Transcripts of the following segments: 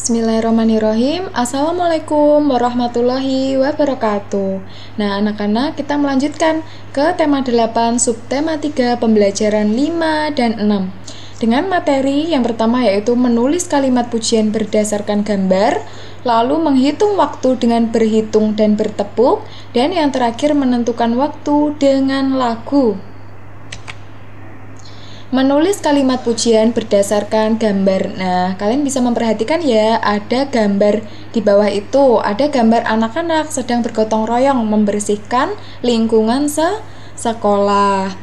Bismillahirrahmanirrahim. Assalamualaikum warahmatullahi wabarakatuh. Nah, anak-anak, kita melanjutkan ke tema 8, subtema 3, pembelajaran 5 dan 6. Dengan materi yang pertama yaitu menulis kalimat pujian berdasarkan gambar, lalu menghitung waktu dengan berhitung dan bertepuk, dan yang terakhir menentukan waktu dengan lagu. Menulis kalimat pujian berdasarkan gambar. Nah, kalian bisa memperhatikan ya, ada gambar di bawah itu, ada gambar anak-anak sedang bergotong royong membersihkan lingkungan sekolah.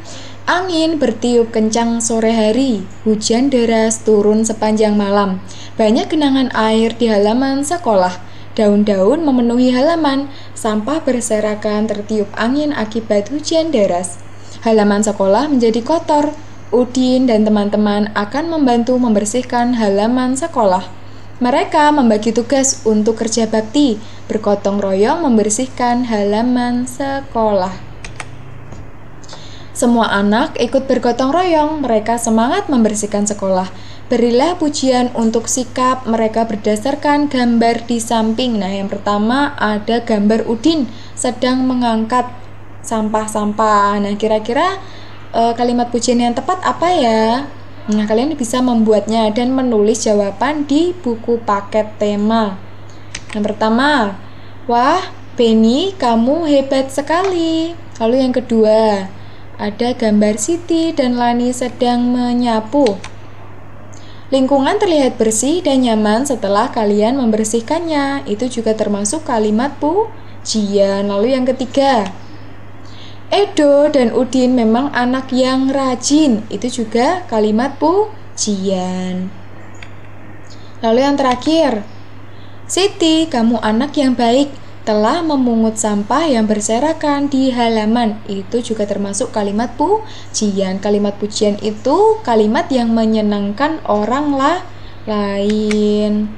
Angin bertiup kencang sore hari, hujan deras turun sepanjang malam. Banyak genangan air di halaman sekolah. Daun-daun memenuhi halaman, sampah berserakan tertiup angin akibat hujan deras. Halaman sekolah menjadi kotor. Udin dan teman-teman akan membantu membersihkan halaman sekolah. Mereka membagi tugas untuk kerja bakti, bergotong royong membersihkan halaman sekolah. Semua anak ikut bergotong royong, mereka semangat membersihkan sekolah. Berilah pujian untuk sikap mereka berdasarkan gambar di samping. Nah, yang pertama ada gambar Udin sedang mengangkat sampah-sampah. Nah, kira-kira kalimat pujian yang tepat apa ya? Nah, kalian bisa membuatnya dan menulis jawaban di buku paket tema. Yang pertama, wah, Benny, kamu hebat sekali. Lalu yang kedua, ada gambar Siti dan Lani sedang menyapu. Lingkungan terlihat bersih dan nyaman setelah kalian membersihkannya. Itu juga termasuk kalimat pujian. Lalu yang ketiga, Edo dan Udin memang anak yang rajin. Itu juga kalimat pujian. Lalu yang terakhir, Siti, kamu anak yang baik, telah memungut sampah yang berserakan di halaman. Itu juga termasuk kalimat pujian. Kalimat pujian itu kalimat yang menyenangkan orang lain.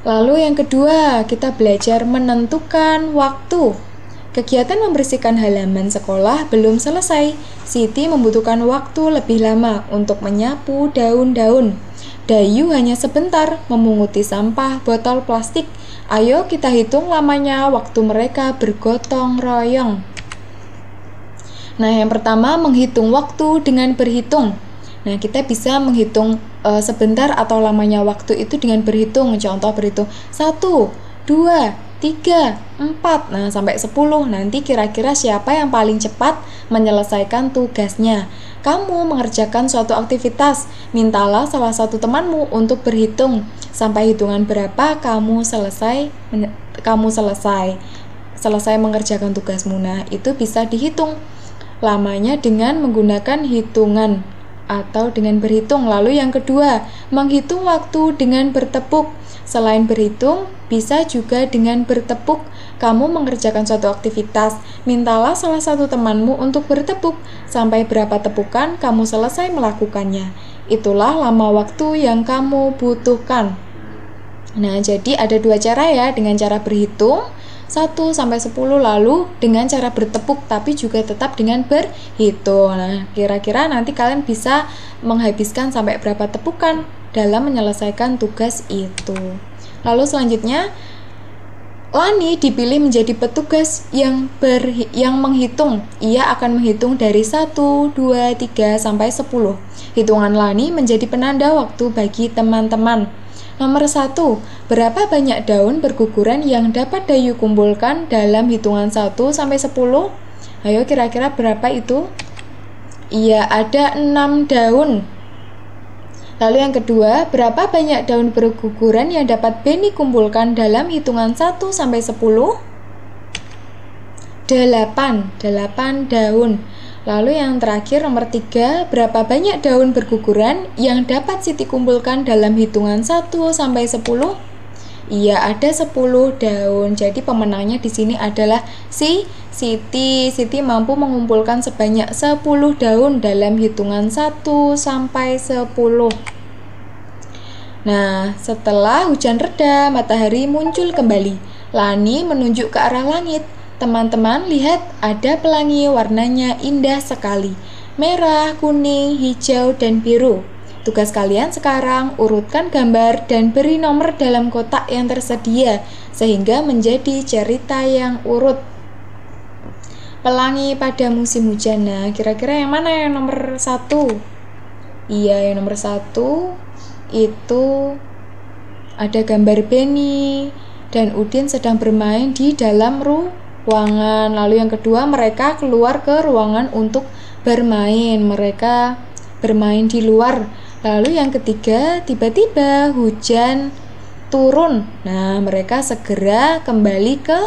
Lalu yang kedua, kita belajar menentukan waktu. Kegiatan membersihkan halaman sekolah belum selesai. Siti membutuhkan waktu lebih lama untuk menyapu daun-daun. Dayu hanya sebentar memunguti sampah botol plastik. Ayo kita hitung lamanya waktu mereka bergotong royong. Nah, yang pertama menghitung waktu dengan berhitung. Nah, kita bisa menghitung sebentar atau lamanya waktu itu dengan berhitung. Contoh berhitung 1, 2, 3, 4, nah sampai 10. Nanti kira-kira siapa yang paling cepat menyelesaikan tugasnya. Kamu mengerjakan suatu aktivitas, mintalah salah satu temanmu untuk berhitung sampai hitungan berapa kamu selesai mengerjakan tugasmu. Nah, itu bisa dihitung lamanya dengan menggunakan hitungan atau dengan berhitung. Lalu yang kedua, menghitung waktu dengan bertepuk. Selain berhitung, bisa juga dengan bertepuk. Kamu mengerjakan suatu aktivitas, mintalah salah satu temanmu untuk bertepuk. Sampai berapa tepukan kamu selesai melakukannya. Itulah lama waktu yang kamu butuhkan. Nah, jadi ada dua cara ya, dengan cara berhitung 1 sampai 10, lalu dengan cara bertepuk, tapi juga tetap dengan berhitung. Nah, kira-kira nanti kalian bisa menghabiskan sampai berapa tepukan dalam menyelesaikan tugas itu. Lalu selanjutnya, Lani dipilih menjadi petugas yang menghitung. Ia akan menghitung dari 1, 2, 3, sampai 10. Hitungan Lani menjadi penanda waktu bagi teman-teman. Nomor 1, berapa banyak daun berguguran yang dapat Dayu kumpulkan dalam hitungan 1 sampai 10? Ayo kira-kira berapa itu? Iya, ada 6 daun. Lalu yang kedua, berapa banyak daun berguguran yang dapat Benny kumpulkan dalam hitungan 1 sampai 10? 8 daun. Lalu yang terakhir nomor 3, berapa banyak daun berguguran yang dapat Siti kumpulkan dalam hitungan 1 sampai 10? Iya, ada 10 daun. Jadi pemenangnya di sini adalah Siti. Siti mampu mengumpulkan sebanyak 10 daun dalam hitungan 1 sampai 10. Nah, setelah hujan reda, matahari muncul kembali. Lani menunjuk ke arah langit. Teman-teman lihat, ada pelangi warnanya indah sekali. Merah, kuning, hijau, dan biru. Tugas kalian sekarang, urutkan gambar dan beri nomor dalam kotak yang tersedia, sehingga menjadi cerita yang urut. Pelangi pada musim hujan. Nah, kira-kira yang mana yang nomor 1? Iya, yang nomor 1 itu ada gambar Benny dan Udin sedang bermain di dalam ruangan. Lalu yang kedua, mereka keluar ke ruangan untuk bermain. Mereka bermain di luar. Lalu yang ketiga, tiba-tiba hujan turun. Nah, mereka segera kembali ke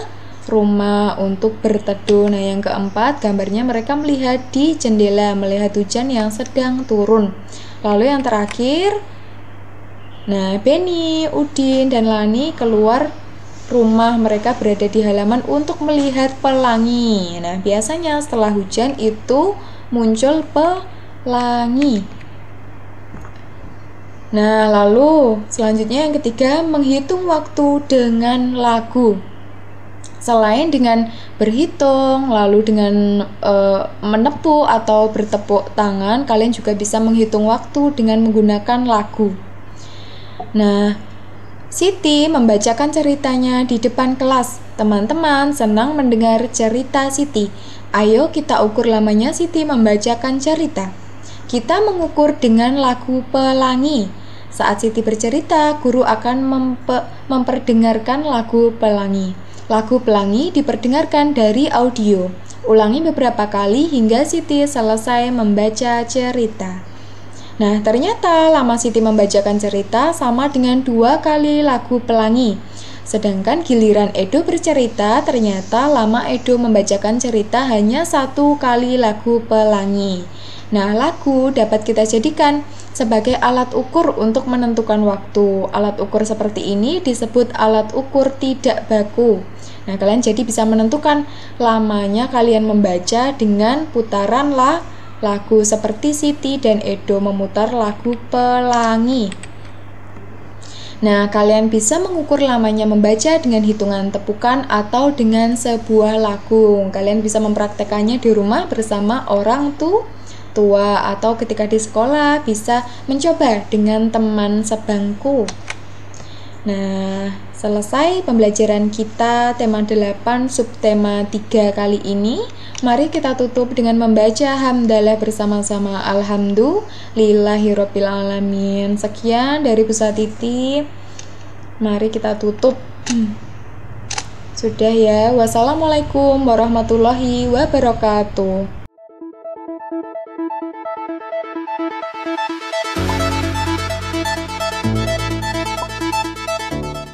rumah untuk berteduh. Nah, yang keempat, gambarnya mereka melihat di jendela, melihat hujan yang sedang turun. Lalu yang terakhir, nah, Benny, Udin, dan Lani keluar rumah. Mereka berada di halaman untuk melihat pelangi. Nah, biasanya setelah hujan itu muncul pelangi. Nah, lalu selanjutnya yang ketiga, menghitung waktu dengan lagu. Selain dengan berhitung, lalu dengan menepuk atau bertepuk tangan, kalian juga bisa menghitung waktu dengan menggunakan lagu. Nah, Siti membacakan ceritanya di depan kelas. Teman-teman senang mendengar cerita Siti. Ayo kita ukur lamanya Siti membacakan cerita. Kita mengukur dengan lagu Pelangi. Saat Siti bercerita, guru akan memperdengarkan lagu Pelangi. Lagu Pelangi diperdengarkan dari audio. Ulangi beberapa kali hingga Siti selesai membaca cerita. Nah, ternyata lama Siti membacakan cerita sama dengan 2 kali lagu Pelangi. Sedangkan giliran Edo bercerita, ternyata lama Edo membacakan cerita hanya 1 kali lagu Pelangi. Nah, lagu dapat kita jadikan sebagai alat ukur untuk menentukan waktu. Alat ukur seperti ini disebut alat ukur tidak baku. Nah, kalian jadi bisa menentukan lamanya kalian membaca dengan putaran lagu seperti Siti dan Edo memutar lagu Pelangi. Nah, kalian bisa mengukur lamanya membaca dengan hitungan tepukan atau dengan sebuah lagu. Kalian bisa mempraktekannya di rumah bersama orang tua atau ketika di sekolah bisa mencoba dengan teman sebangku. Nah, selesai pembelajaran kita tema 8 subtema 3 kali ini. Mari kita tutup dengan membaca hamdalah bersama-sama. Alhamdulillahirobbilalamin. Sekian dari Bu Satiti. Mari kita tutup. Sudah ya. Wassalamualaikum warahmatullahi wabarakatuh.